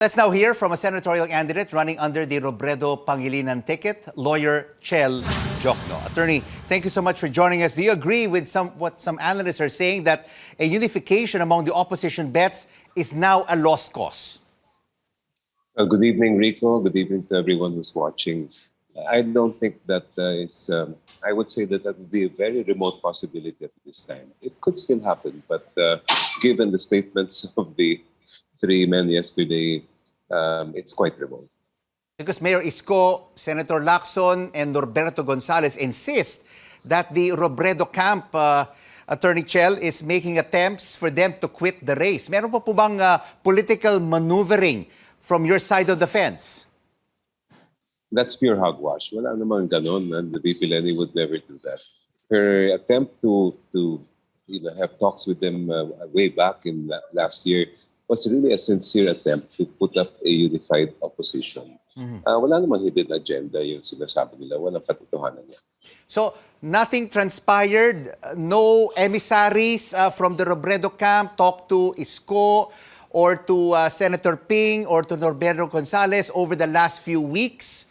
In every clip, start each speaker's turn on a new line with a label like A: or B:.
A: Let's now hear from a senatorial candidate running under the Robredo-Pangilinan ticket, lawyer Chel Diokno. Attorney, thank you so much for joining us. Do you agree with what some analysts are saying, that a unification among the opposition bets is now a lost cause?
B: Good evening, Rico. Good evening to everyone who's watching. I don't think that I would say that would be a very remote possibility at this time. It could still happen, but given the statements of the three men yesterday, it's quite remote.
A: Because Mayor Isko, Senator Lacson, and Norberto Gonzales insist that the Robredo camp, Attorney Chel, is making attempts for them to quit the race. Meron pa po bang political maneuvering from your side of the fence?
B: That's pure hogwash. Wala namang ganon, and the VP Lenny would never do that. Her attempt to have talks with them way back in last year was really a sincere attempt to put up a unified opposition. Wala namang hidden agenda yung sinasabi nila. Walang katotohanan niya.
A: So, nothing transpired? No emissaries from the Robredo camp talk to Isko or to Senator Ping or to Norberto Gonzales over the last few weeks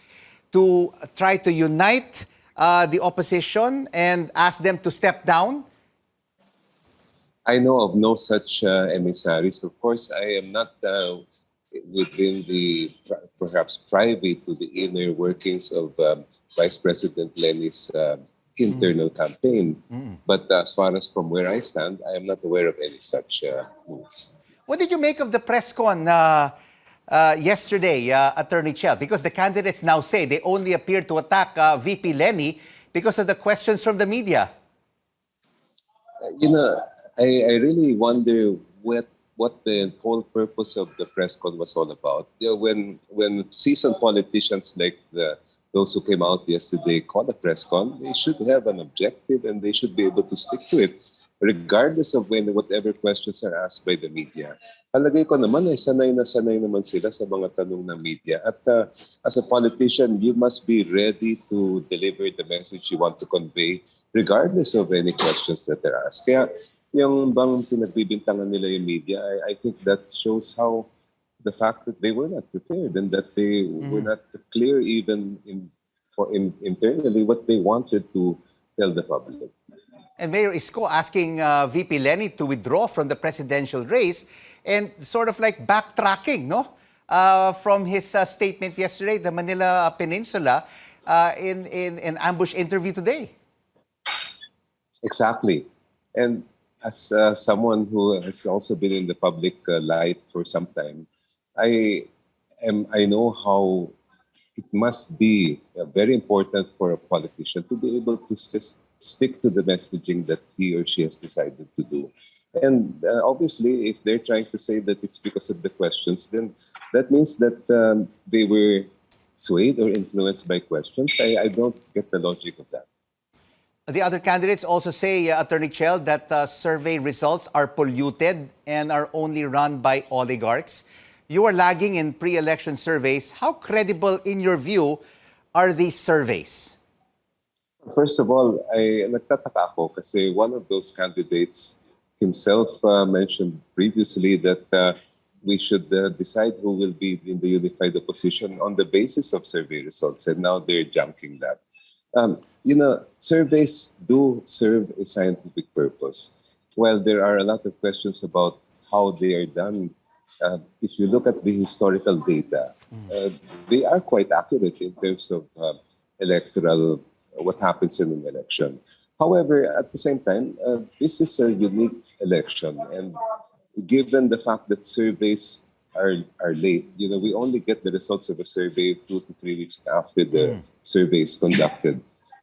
A: to try to unite the opposition and ask them to step down?
B: I know of no such emissaries. Of course, I am not within the perhaps private to the inner workings of Vice President Lenny's internal campaign. But as far as from where I stand, I am not aware of any such moves.
A: What did you make of the press con yesterday, Attorney Chel? Because the candidates now say they only appear to attack VP Lenny because of the questions from the media.
B: I really wonder what the whole purpose of the press con was all about. When seasoned politicians like those who came out yesterday call a press con, they should have an objective and they should be able to stick to it, regardless of whatever questions are asked by the media. Palagay ko naman ay sanay naman sila sa mga tanong ng media. At as a politician, you must be ready to deliver the message you want to convey, regardless of any questions that they're asked. Kaya yung bang pinagbibintangan nila yung media, I think that shows how the fact that they were not prepared and that they were not clear even internally what they wanted to tell the public.
A: And Mayor Isko asking VP Lenny to withdraw from the presidential race and sort of like backtracking, no? From his statement yesterday, the Manila Peninsula, in an ambush interview today.
B: Exactly. And as someone who has also been in the public light for some time, I know how it must be very important for a politician to be able to stick to the messaging that he or she has decided to do. And obviously, if they're trying to say that it's because of the questions, then that means that they were swayed or influenced by questions. I don't get the logic of that.
A: The other candidates also say, Attorney Chel, that survey results are polluted and are only run by oligarchs. You are lagging in pre-election surveys. How credible, in your view, are these surveys?
B: First of all, nagtataka ako kasi one of those candidates himself mentioned previously that we should decide who will be in the unified opposition on the basis of survey results, and now they're junking that. Surveys do serve a scientific purpose. While there are a lot of questions about how they are done, if you look at the historical data, they are quite accurate in terms of electoral, what happens in an election. However, at the same time, this is a unique election, and given the fact that surveys are late, we only get the results of a survey 2 to 3 weeks after the survey is conducted.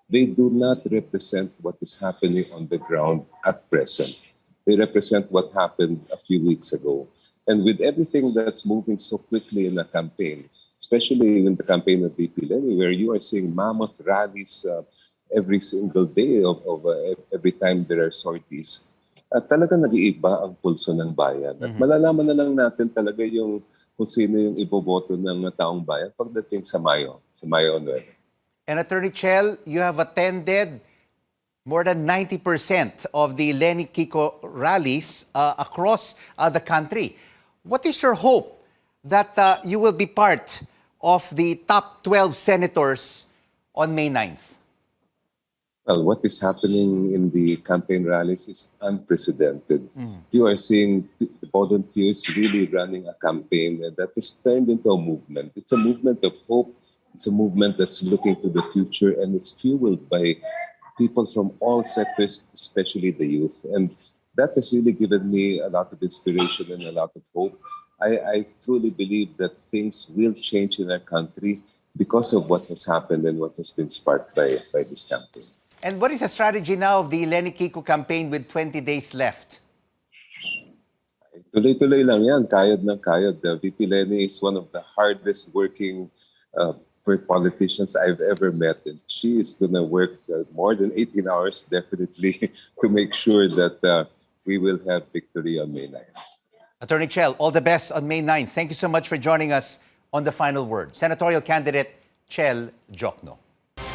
B: They do not represent what is happening on the ground at present. They represent what happened a few weeks ago. And with everything that's moving so quickly in a campaign, especially in the campaign of VP Lenny, where you are seeing mammoth rallies every single day of every time there are sorties, talaga nag-iiba ang pulso ng bayan. At malalaman na lang natin talaga kung sino yung iboboto ng taong bayan pagdating sa Mayo 9.
A: And Attorney Chel, you have attended more than 90% of the Lenny Kiko rallies across the country. What is your hope that you will be part of the top 12 senators on May 9th?
B: Well, what is happening in the campaign rallies is unprecedented. You are seeing volunteers really running a campaign that has turned into a movement. It's a movement of hope. It's a movement that's looking to the future, and it's fueled by people from all sectors, especially the youth. And that has really given me a lot of inspiration and a lot of hope. I truly believe that things will change in our country because of what has happened and what has been sparked by this campaign.
A: And what is the strategy now of the Lenny Kiko campaign with 20 days left?
B: Tuloy-tuloy lang yan, kayod ng kayod. VP Lenny is one of the hardest working politicians I've ever met. And she is going to work more than 18 hours, definitely, to make sure that we will have victory on May 9th.
A: Attorney Chel, all the best on May 9th. Thank you so much for joining us on The Final Word. Senatorial candidate Chel Diokno.